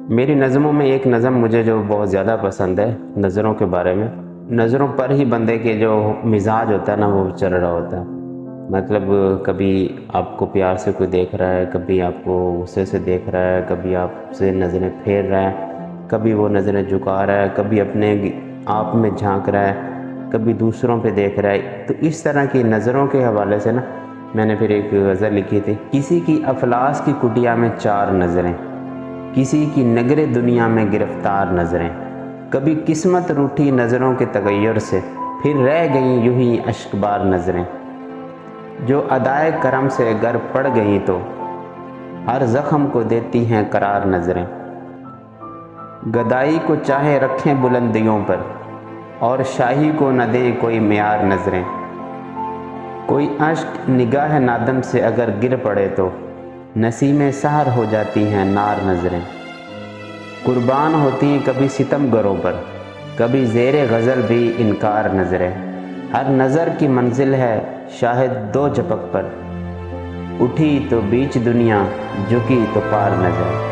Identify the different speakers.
Speaker 1: میری نظموں میں ایک نظم مجھے جو بہت زیادہ پسند ہے نظروں کے بارے میں، نظروں پر ہی بندے کے جو مزاج ہوتا ہے نا وہ چل رہا ہوتا ہے۔ مطلب کبھی آپ کو پیار سے کوئی دیکھ رہا ہے، کبھی آپ کو غصے سے دیکھ رہا ہے، کبھی آپ سے نظریں پھیر رہا ہے، کبھی وہ نظریں جھکا رہا ہے، کبھی اپنے آپ میں جھانک رہا ہے، کبھی دوسروں پہ دیکھ رہا ہے۔ تو اس طرح کی نظروں کے حوالے سے نا میں نے پھر ایک غزل لکھی تھی۔ کسی کی افلاس کی کٹیا میں چار نظریں، کسی کی نگر دنیا میں گرفتار نظریں، کبھی قسمت روٹھی نظروں کے تغیر سے، پھر رہ گئیں یوں ہی اشکبار نظریں، جو ادائے کرم سے گر پڑ گئیں تو ہر زخم کو دیتی ہیں قرار نظریں، گدائی کو چاہے رکھیں بلندیوں پر اور شاہی کو نہ دیں کوئی معیار نظریں، کوئی اشک نگاہ نادم سے اگر گر پڑے تو نسیم سحر ہو جاتی ہیں نار نظریں، قربان ہوتی ہیں کبھی ستم گروں پر، کبھی زیر غزل بھی انکار نظریں، ہر نظر کی منزل ہے شاہد دو جھپک پر، اٹھی تو بیچ دنیا جھکی تو پار نظریں۔